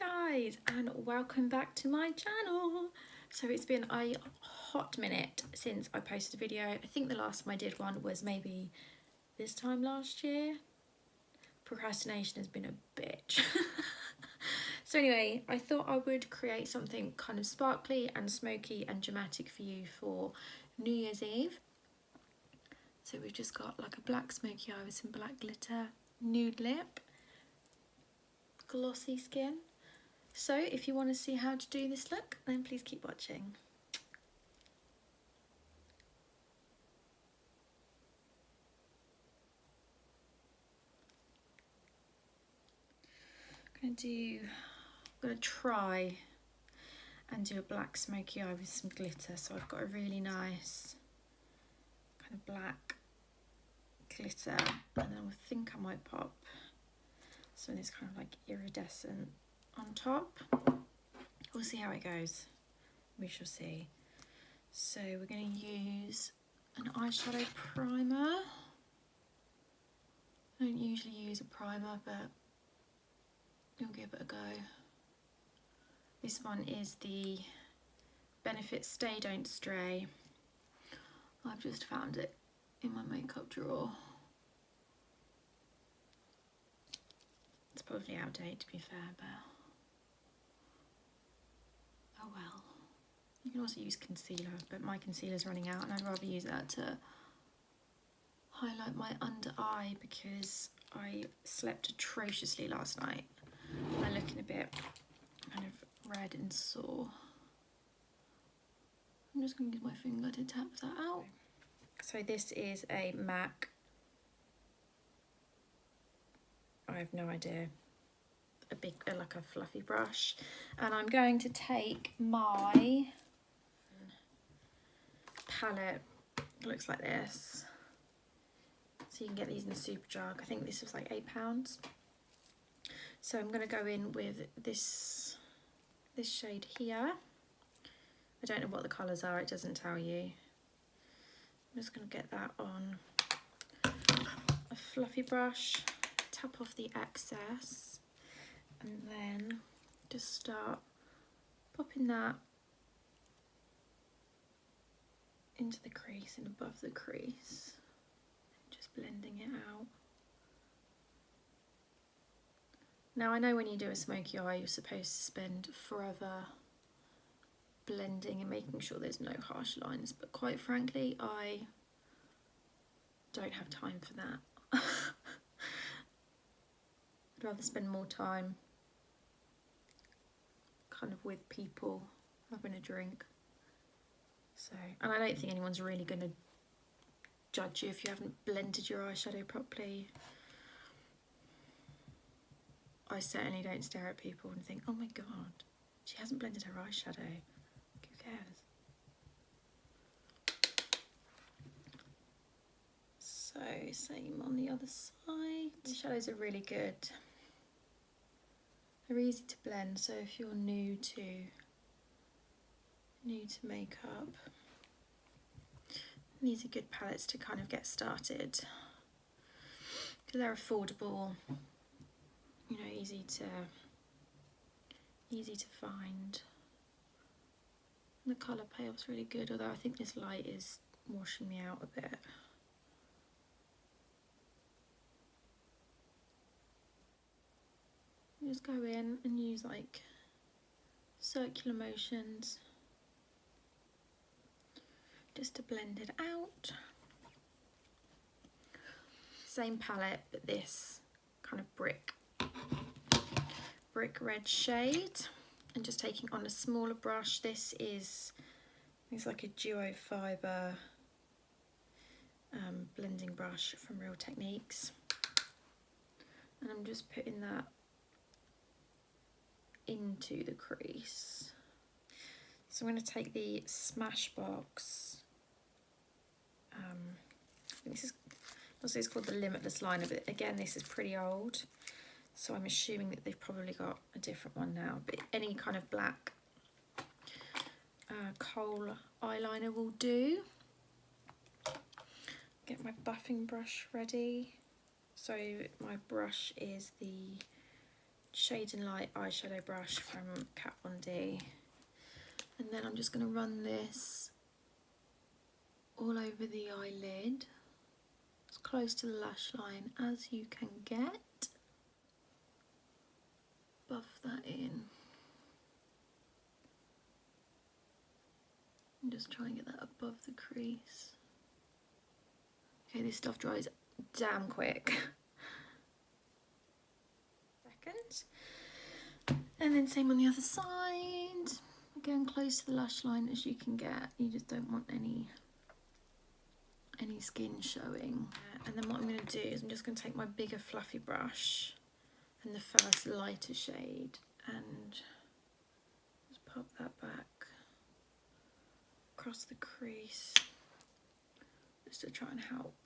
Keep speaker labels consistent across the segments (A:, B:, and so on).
A: Hi guys, and welcome back to my channel. So it's been a hot minute since I posted a video. I think the last time I did one was maybe this time last year. Procrastination has been a bitch. So anyway, I thought I would create something kind of sparkly and smoky and dramatic for you for New Year's Eve. So we've just got like a black smoky eye with some black glitter, nude lip, glossy skin. So if you want to see how to do this look, then please keep watching. I'm gonna try and do a black smoky eye with some glitter. So I've got a really nice kind of black glitter, and then I think I might pop some of this kind of like iridescent on top. We'll see how it goes. We shall see. So we're going to use an eyeshadow primer. I don't usually use a primer, but we'll give it a go. This one is the Benefit Stay Don't Stray. I've just found it in my makeup drawer. It's probably out of date, to be fair, but oh well. You can also use concealer, but my concealer's running out and I'd rather use that to highlight my under eye because I slept atrociously last night. I'm looking a bit kind of red and sore. I'm just going to use my finger to tap that out. So this is a MAC. I have no idea. A big, like a fluffy brush. And I'm going to take my palette. It looks like this. So you can get these in Superdrug. I think this was like £8. So I'm going to go in with this shade here. I don't know what the colours are, it doesn't tell you. I'm just going to get that on a fluffy brush, tap off the excess, and then just start popping that into the crease and above the crease, just blending it out. Now I know when you do a smoky eye you're supposed to spend forever blending and making sure there's no harsh lines, but quite frankly I don't have time for that. I'd rather spend more time kind of with people, having a drink. So, and I don't think anyone's really going to judge you if you haven't blended your eyeshadow properly. I certainly don't stare at people and think, oh my god, she hasn't blended her eyeshadow. Who cares? So, same on the other side. The shadows are really good. They're easy to blend, so if you're new to makeup, these are good palettes to kind of get started. Because they're affordable, you know, easy to find. And the colour payoff's really good, although I think this light is washing me out a bit. Just go in and use like circular motions just to blend it out. Same palette, but this kind of brick red shade, and just taking on a smaller brush. This is, it's like a duo fibre blending brush from Real Techniques, and I'm just putting that into the crease. So I'm going to take the Smashbox, this is also, it's called the Limitless liner, but again this is pretty old, so I'm assuming that they've probably got a different one now, but any kind of black kohl eyeliner will do. Get my buffing brush ready. So my brush is the Shade and Light eyeshadow brush from Kat Von D. And then I'm just going to run this all over the eyelid, as close to the lash line as you can get. Buff that in. And just try and get that above the crease. Okay, this stuff dries damn quick. Second. And then same on the other side. Again, close to the lash line as you can get. You just don't want any skin showing. And then what I'm going to do is I'm just going to take my bigger fluffy brush and the first lighter shade and just pop that back across the crease just to try and help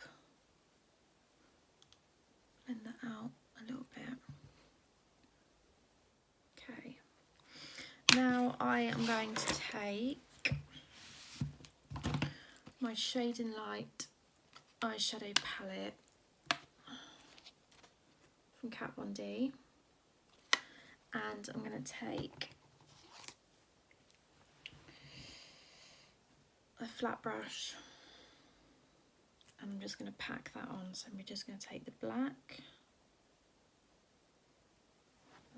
A: blend that out a little bit. Okay, now I am going to take my Shade and Light eyeshadow palette from Kat Von D, and I'm going to take a flat brush and I'm just going to pack that on. So I'm just going to take the black,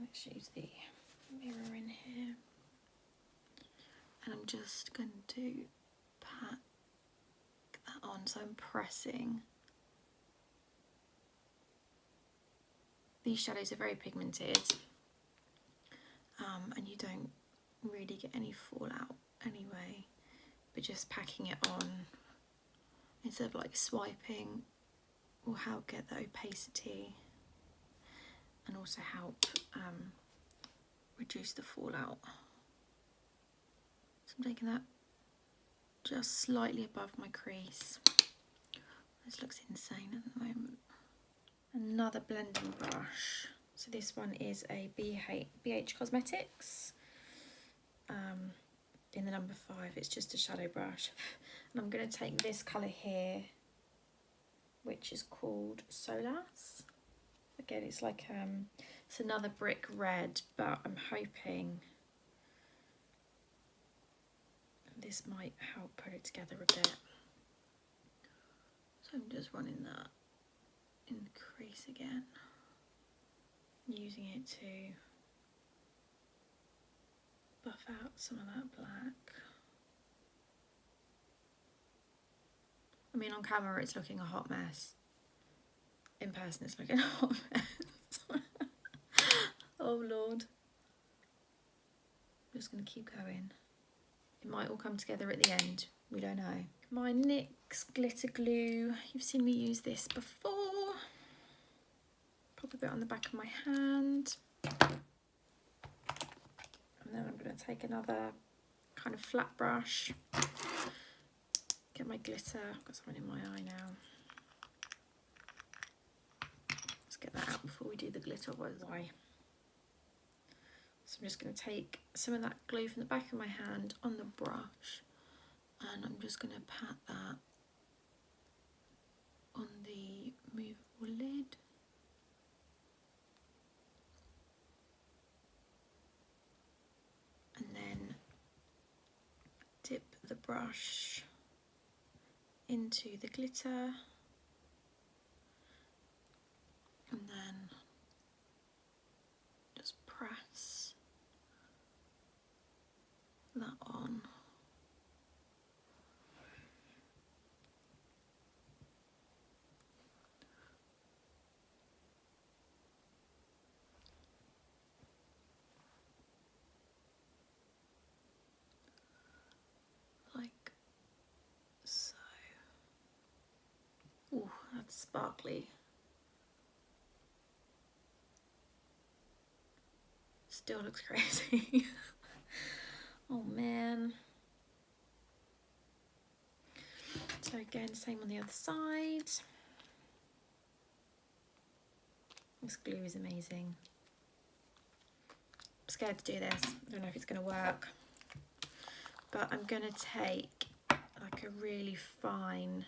A: let's use the mirror in here, and I'm just going to pack that on. So I'm pressing. These shadows are very pigmented, and you don't really get any fallout anyway, but just packing it on instead of like swiping will help get the opacity and also help reduce the fallout. So I'm taking that just slightly above my crease. This looks insane at the moment. Another blending brush. So this one is a BH Cosmetics. In the number 5, it's just a shadow brush. And I'm going to take this colour here, which is called Solas. Again, it's like, it's another brick red, but I'm hoping this might help put it together a bit. So I'm just running that in the crease again, using it to buff out some of that black. I mean, on camera it's looking a hot mess. In person it's looking a hot mess. Oh Lord. I'm just going to keep going. It might all come together at the end, we don't know. My NYX glitter glue, you've seen me use this before. Pop a bit on the back of my hand. And then I'm going to take another kind of flat brush, get my glitter. I've got something in my eye now. Let's get that out before we do the glitter, otherwise why? So I'm just going to take some of that glue from the back of my hand on the brush, and I'm just going to pat that on the movable lid. And then dip the brush into the glitter, and then just press that on. Like so. Ooh, that's sparkly. Still looks crazy. Oh man. So again, same on the other side. This glue is amazing. I'm scared to do this. I don't know if it's going to work. But I'm going to take like a really fine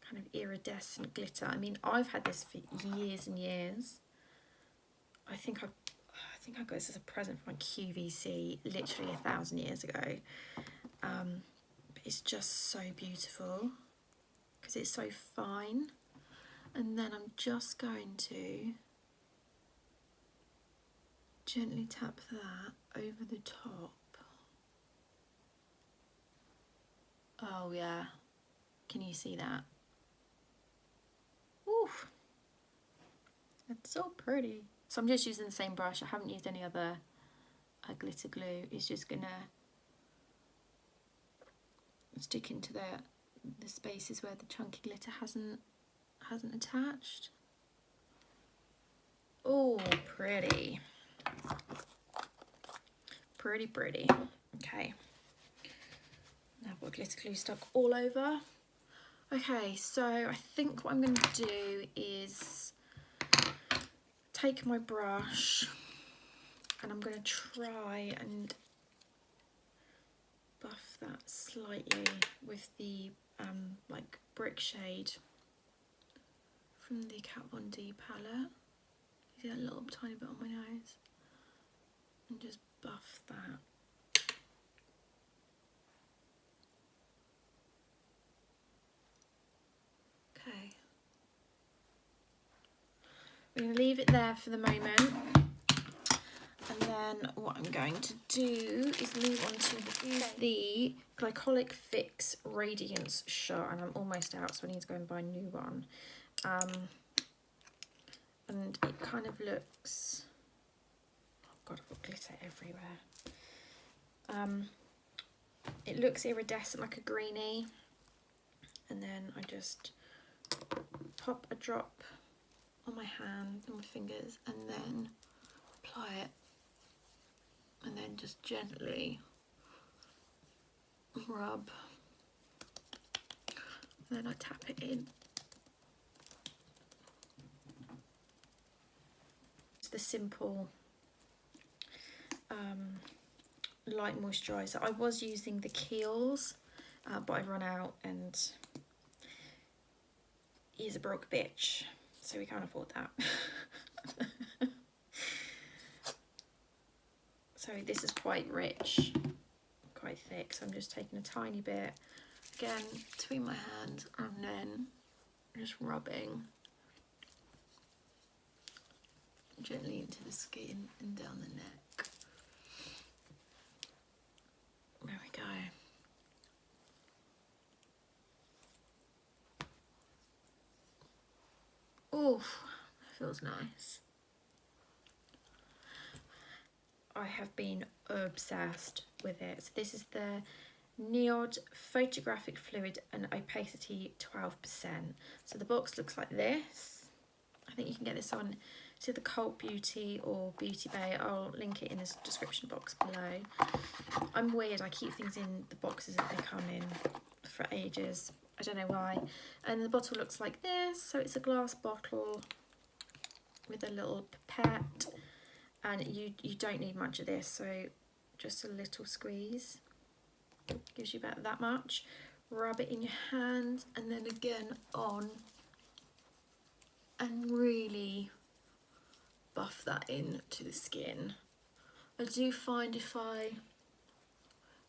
A: kind of iridescent glitter. I mean, I've had this for years and years. I think I got this as a present from my QVC literally 1,000 years ago. But it's just so beautiful because it's so fine. And then I'm just going to gently tap that over the top. Oh yeah, can you see that? Ooh, it's so pretty. So I'm just using the same brush. I haven't used any other glitter glue. It's just gonna stick into the spaces where the chunky glitter hasn't attached. Oh, pretty. Pretty, pretty. Okay. Now I've got glitter glue stuck all over. Okay, so I think what I'm going to do is take my brush and I'm going to try and buff that slightly with the like brick shade from the Kat Von D palette. You see that little tiny bit on my nose? And just buff that. Okay. We're going to leave it there for the moment. And then what I'm going to do is move on to the Glycolic Fix Radiance Shot. And I'm almost out, so I need to go and buy a new one. And it kind of looks... Oh God, I've got glitter everywhere. It looks iridescent, like a greenie. And then I just pop a drop on my hand and my fingers and then apply it. And then just gently rub. And then I tap it in. It's the simple light moisturiser. I was using the Kiehl's, but I've run out and he's a broke bitch, so we can't afford that. So this is quite rich, quite thick, so I'm just taking a tiny bit, again, between my hands, and then just rubbing gently into the skin and down the neck. There we go. Oof, feels nice. I have been obsessed with it. So this is the Neod Photographic Fluid and Opacity 12%. So the box looks like this. I think you can get this on to the Cult Beauty or Beauty Bay. I'll link it in the description box below. I'm weird, I keep things in the boxes that they come in for ages. I don't know why. And the bottle looks like this. So it's a glass bottle with a little pipette. And you don't need much of this, so just a little squeeze. Gives you about that much. Rub it in your hand and then again on. And really buff that into the skin. I do find if I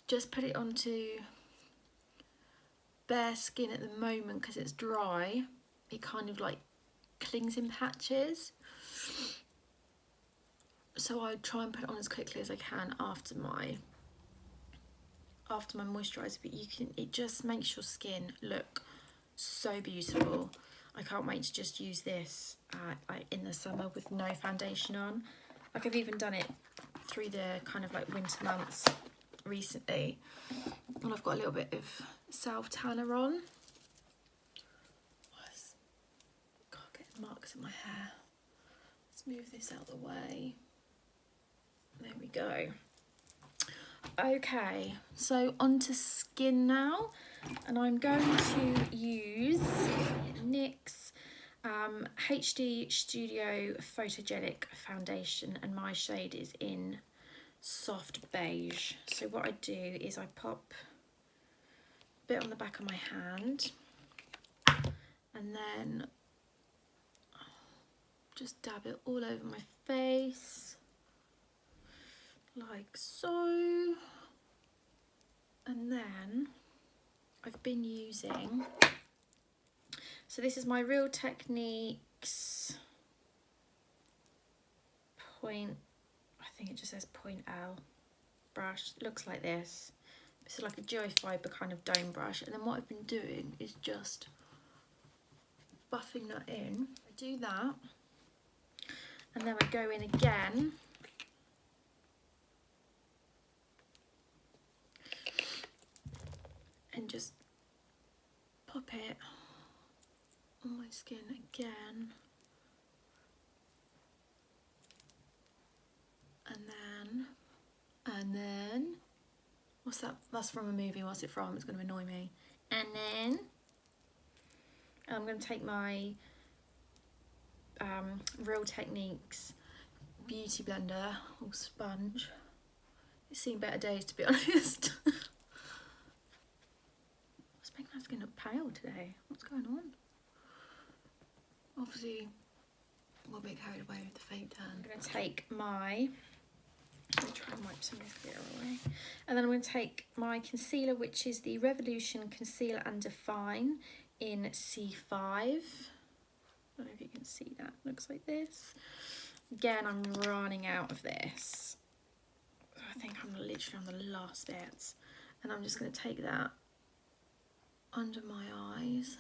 A: just put it onto bare skin at the moment because it's dry, it kind of like clings in patches. So I try and put it on as quickly as I can after my moisturiser, but it just makes your skin look so beautiful. I can't wait to just use this in the summer with no foundation on. Like I've even done it through the kind of like winter months recently, and I've got a little bit of self tanner on. God, getting marks in my hair. Let's move this out of the way. There we go. Okay, so onto skin now, and I'm going to use NYX HD Studio Photogenic Foundation, and my shade is in Soft Beige. So what I do is I pop a bit on the back of my hand, and then just dab it all over my face, like so. And then I've been using, so this is my Real Techniques point, I think it just says point L brush. It looks like this. This is like a geofiber kind of dome brush. And then what I've been doing is just buffing that in. I do that, and then I go in again and just pop it on my skin again, and then what's that? That's from a movie. What's it from? It's going to annoy me. And then I'm going to take my Real Techniques beauty blender or sponge. It's seen better days, to be honest. What's making my skin look pale today? What's going on? Obviously, we'll be carried away with the fake tan. I'm going to take my, let me try and wipe some of this glitter away. And then I'm going to take my concealer, which is the Revolution Conceal and Define in C5. I don't know if you can see that. Looks like this. Again, I'm running out of this. I think I'm literally on the last bits. And I'm just going to take that under my eyes.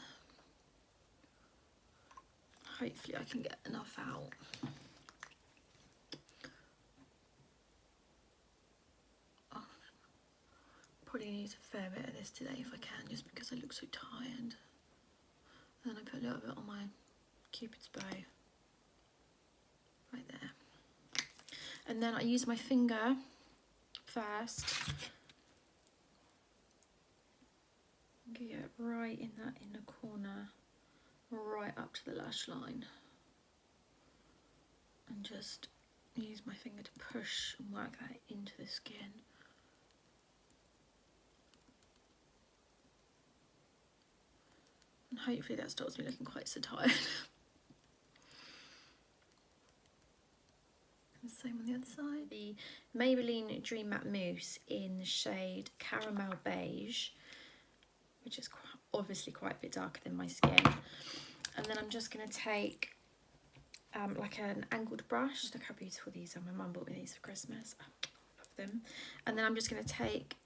A: Hopefully I can get enough out. Oh, probably need a fair bit of this today if I can, just because I look so tired. And then I put a little bit on my Cupid's bow, right there. And then I use my finger first. Get it right in that inner corner, right up to the lash line, and just use my finger to push and work that into the skin. And hopefully that stops me looking quite so tired. And same on the other side. The Maybelline Dream Matte Mousse in the shade Caramel Beige, which is obviously quite a bit darker than my skin. And then I'm just going to take like an angled brush. Look how beautiful these are. My mum bought me these for Christmas. I love them. And then I'm just going to take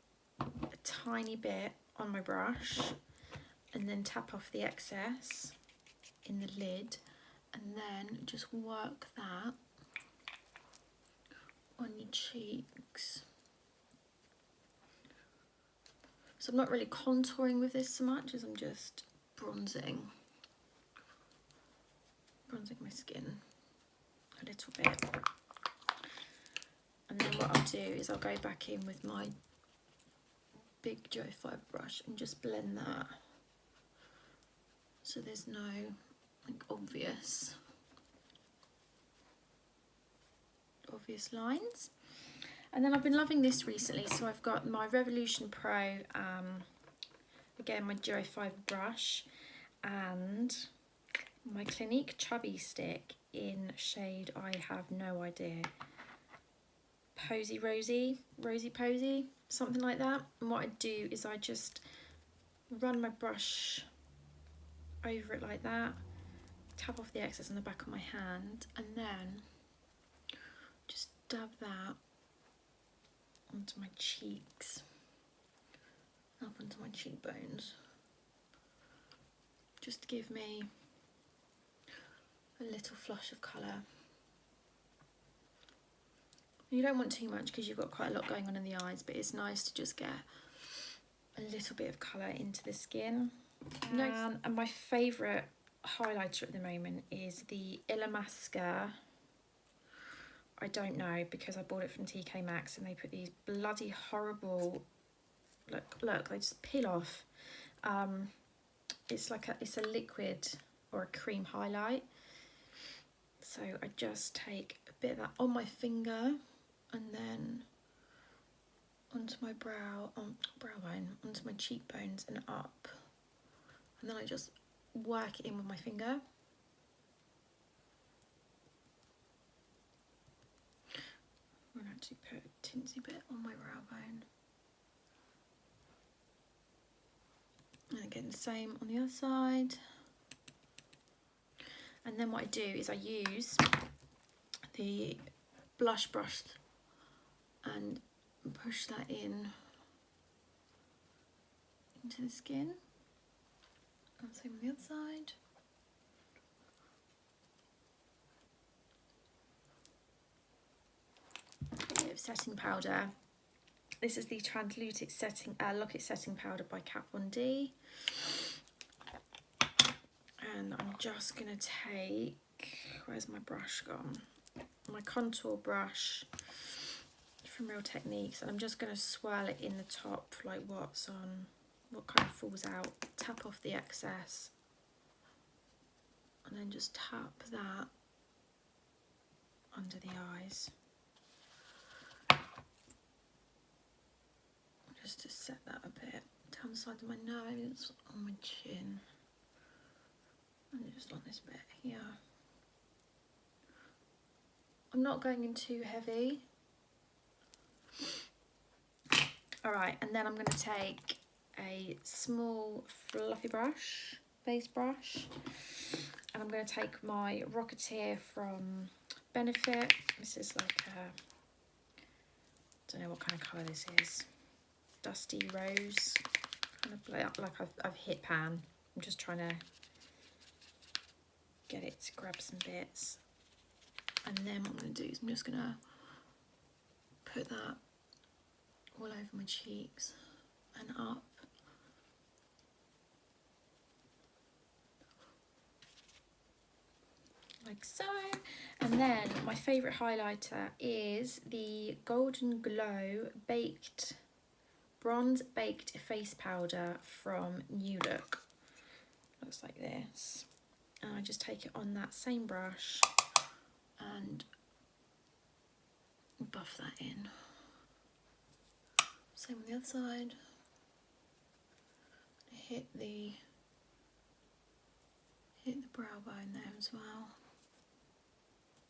A: a tiny bit on my brush and then tap off the excess in the lid, and then just work that on your cheeks. So I'm not really contouring with this so much as I'm just bronzing my skin a little bit. And then what I'll do is I'll go back in with my big geofiber brush and just blend that so there's no like obvious lines. And then I've been loving this recently, so I've got my Revolution Pro, again my geofiber brush, and my Clinique Chubby Stick in shade I have no idea, Posy Rosy Posy, something like that. And what I do is I just run my brush over it like that, tap off the excess on the back of my hand, and then just dab that onto my cheeks, up onto my cheekbones, just to give me a little flush of colour. You don't want too much because you've got quite a lot going on in the eyes, but it's nice to just get a little bit of colour into the skin. And my favourite highlighter at the moment is the Illamasqua. I don't know, because I bought it from TK Maxx and they put these bloody horrible, look, they just peel off. It's a liquid or a cream highlight. So I just take a bit of that on my finger and then onto my brow bone, onto my cheekbones and up. And then I just work it in with my finger. actually put a tinsy bit on my brow bone. And again, the same on the other side. And then what I do is I use the blush brush and push that in into the skin. And same on the other side. A bit of setting powder. This is the Translucent setting Locket Setting Powder by Kat Von D. And I'm just gonna take, where's my brush gone? My contour brush from Real Techniques, and I'm just gonna swirl it in the top, like what kind of falls out. Tap off the excess, and then just tap that under the eyes. Just to set that a bit down the side of my nose, on my chin, and just on this bit here. I'm not going in too heavy. Alright, and then I'm going to take a small fluffy brush, base brush, and I'm going to take my Rocketeer from Benefit. This is like a, don't know what kind of colour this is, dusty rose, kind of like I've hit pan. I'm just trying to get it to grab some bits. And then what I'm going to do is I'm just going to put that all over my cheeks and up. Like so. And then my favourite highlighter is the Golden Glow Bronze Baked Face Powder from New Look. Looks like this. And I just take it on that same brush and buff that in. Same on the other side. Hit the brow bone there as well.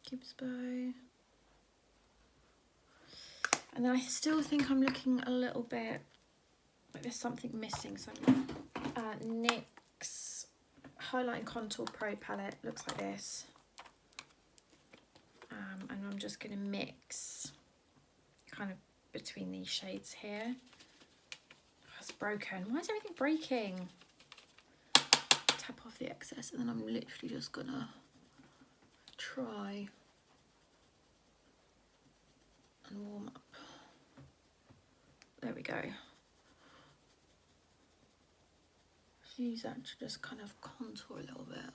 A: Cupid's bow. And then I still think I'm looking a little bit like there's something missing. So NYX Highlight and Contour Pro palette looks like this. And I'm just going to mix kind of between these shades here. Oh, it's broken. Why is everything breaking? Tap off the excess, and then I'm literally just gonna try and warm up. There we go. Use that to just kind of contour a little bit.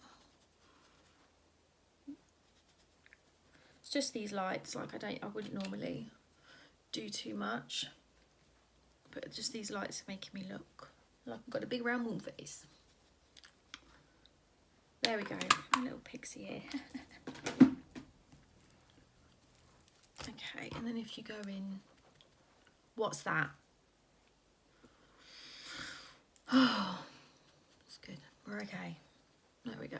A: It's just these lights, like I wouldn't normally do too much, but just these lights are making me look like I've got a big round warm face. There we go, a little pixie ear. Okay, and then if you go in, what's that? Oh, it's good, we're okay. There we go.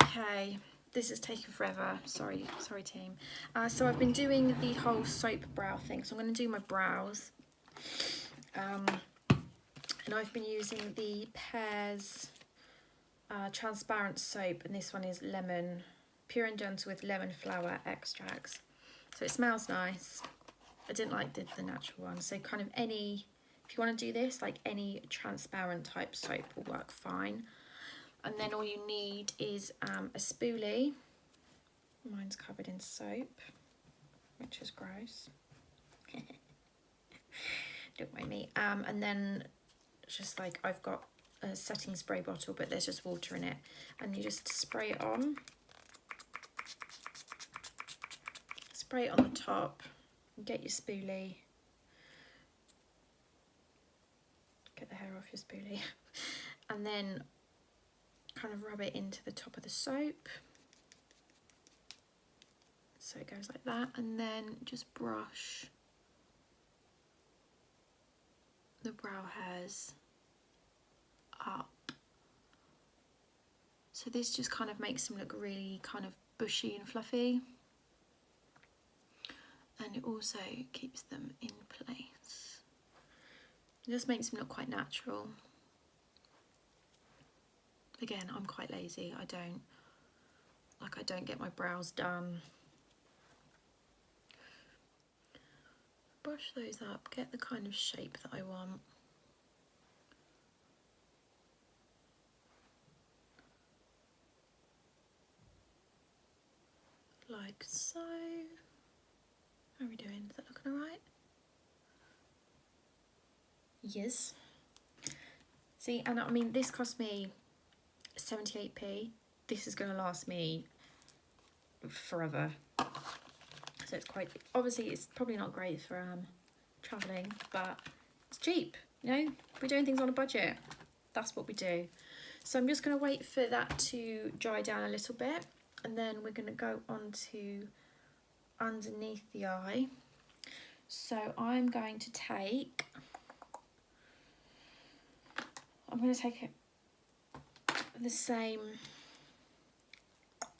A: Okay, this is taking forever, sorry team. So I've been doing the whole soap brow thing, so I'm going to do my brows. And I've been using the Pears transparent soap, and this one is lemon, pure and gentle with lemon flower extracts. So it smells nice. I didn't like the natural one, so kind of any, if you want to do this, like any transparent type soap will work fine. And then all you need is a spoolie. Mine's covered in soap, which is gross. Don't mind me. And then just like I've got a setting spray bottle, but there's just water in it, and you just spray it on. Spray it on the top. Get your spoolie. Get the hair off your spoolie, and then kind of rub it into the top of the soap. So it goes like that, and then just brush the brow hairs up. So this just kind of makes them look really kind of bushy and fluffy. and it also keeps them in place. It just makes them look quite natural. Again, I'm quite lazy. I don't get my brows done. Brush those up, get the kind of shape that I want. Like so. How are we doing? Is that looking alright? Yes. See, and I mean, this cost me 78p. This is going to last me forever. So it's quite, obviously it's probably not great for travelling, but it's cheap, you know? We're doing things on a budget. That's what we do. So I'm just going to wait for that to dry down a little bit, and then we're going to go on to underneath the eye. So I'm going to take the same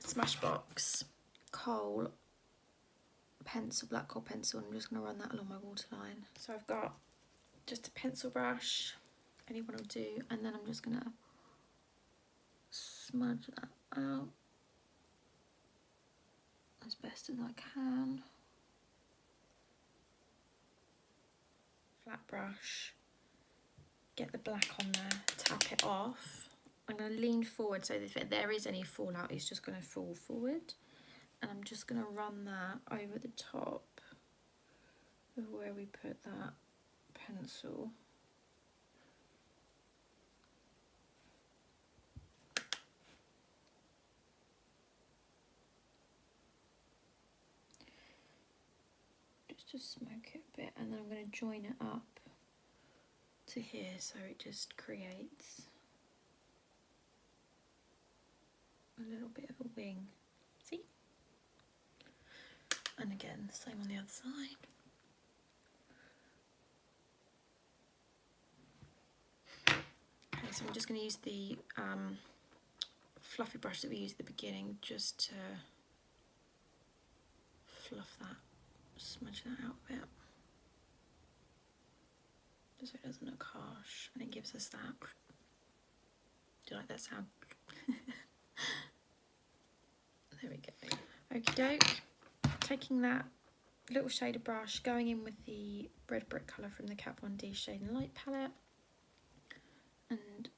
A: Smashbox kohl pencil, black kohl pencil, and I'm just going to run that along my waterline. So I've got just a pencil brush, anyone will do, and then I'm just going to smudge that out as best as I can. Flat brush, get the black on there, tap it off. I'm going to lean forward so that if there is any fallout, it's just going to fall forward. And I'm just going to run that over the top of where we put that pencil. Just to smoke it a bit, and then I'm going to join it up to here so it just creates a little bit of a wing. See? And again, the same on the other side. Okay, so I'm just going to use the fluffy brush that we used at the beginning just to fluff that, smudge that out a bit, just so it doesn't look harsh, and it gives us that. Do you like that sound? There we go. Okie doke. Taking that little shade of brush, going in with the Red Brick colour from the Kat Von D Shade and Light palette, and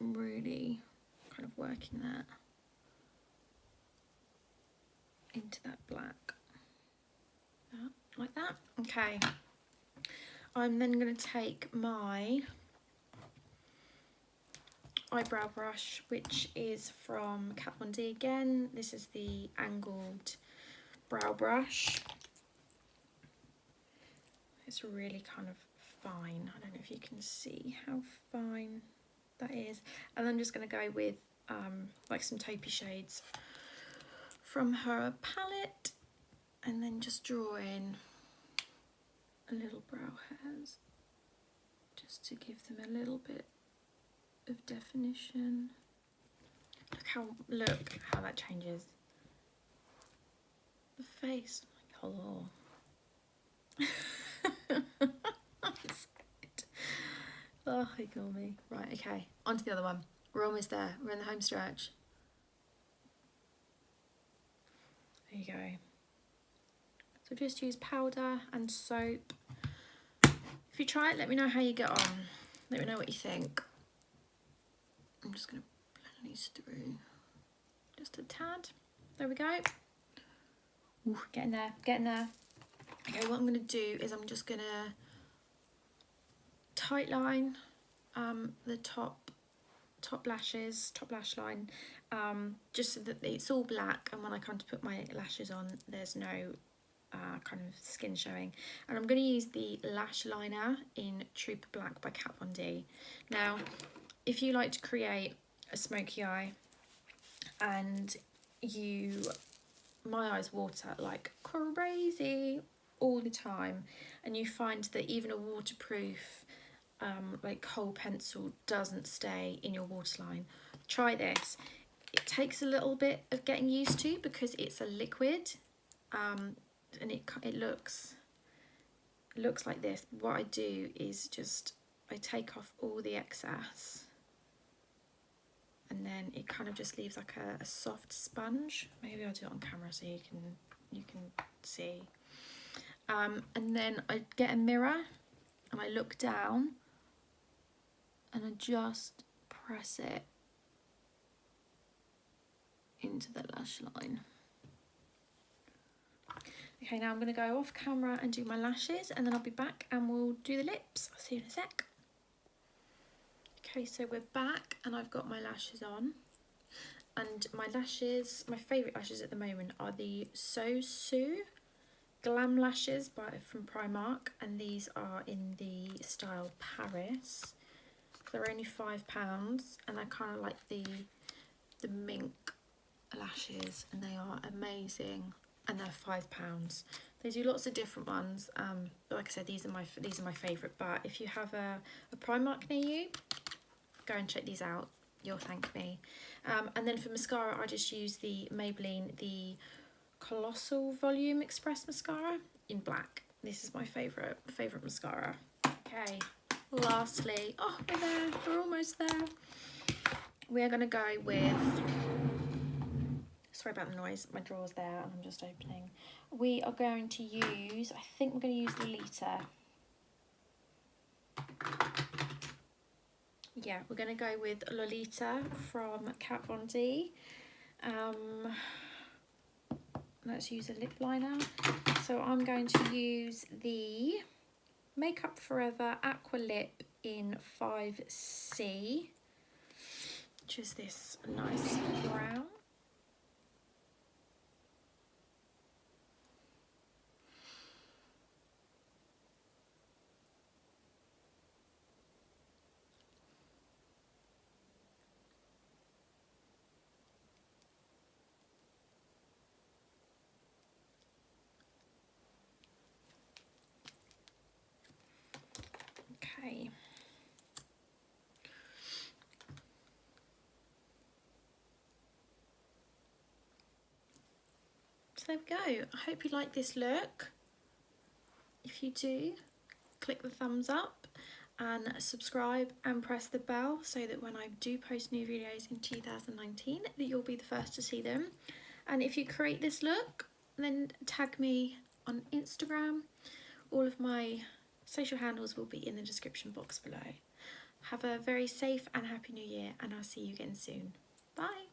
A: really kind of working that into that black. Like that. Okay. I'm then going to take my eyebrow brush, which is from Kat Von D again. This is the angled brow brush. It's really kind of fine. I don't know if you can see how fine that is. And I'm just going to go with like some taupey shades from her palette, and then just draw in a little brow hairs just to give them a little bit of definition. Look how that changes the face. Hello. Oh, ignore me. Right, okay, on to the other one. We're almost there. We're in the home stretch. There you go. So just use powder and soap. If you try it, let me know how you get on. Let me know what you think. I'm just going to blend these through just a tad. There we go. Ooh, getting there, getting there. Okay, what I'm going to do is I'm just going to tight line the top lash line, just so that it's all black, and when I come to put my lashes on, there's no kind of skin showing. And I'm going to use the lash liner in Trooper Black by Kat Von D. Now, if you like to create a smoky eye and my eyes water like crazy all the time, and you find that even a waterproof like kohl pencil doesn't stay in your waterline, try this. It takes a little bit of getting used to because it's a liquid, and it looks looks like this. What I do is just, I take off all the excess, and then it kind of just leaves like a soft sponge. Maybe I'll do it on camera so you can see. And then I get a mirror and I look down and I just press it into the lash line. Okay, now I'm going to go off camera and do my lashes, and then I'll be back and we'll do the lips. I'll see you in a sec. Okay, so we're back and I've got my lashes on. And my lashes, my favourite lashes at the moment are the So Sue Glam Lashes from Primark, and these are in the style Paris. They're only £5, and I kind of like the mink lashes, and they are amazing, and they're £5. They do lots of different ones. But like I said, these are my favourite. But if you have a Primark near you, go and check these out. You'll thank me. And then for mascara, I just use the Maybelline, the Colossal Volume Express mascara in black. This is my favourite mascara. Okay, lastly, oh, we're there, we're almost there. We are going to go with, sorry about the noise, my drawer's there and I'm just opening. We are going to use, I think we're going to use Lolita. Yeah, we're going to go with Lolita from Kat Von D. Let's use a lip liner. So I'm going to use the Makeup Forever Aqua Lip in 5C, which is this nice brown. Okay. So there we go. I hope you like this look. If you do, click the thumbs up and subscribe and press the bell so that when I do post new videos in 2019 that you'll be the first to see them. And if you create this look, then tag me on Instagram. All of my social handles will be in the description box below. Have a very safe and happy new year, and I'll see you again soon. Bye.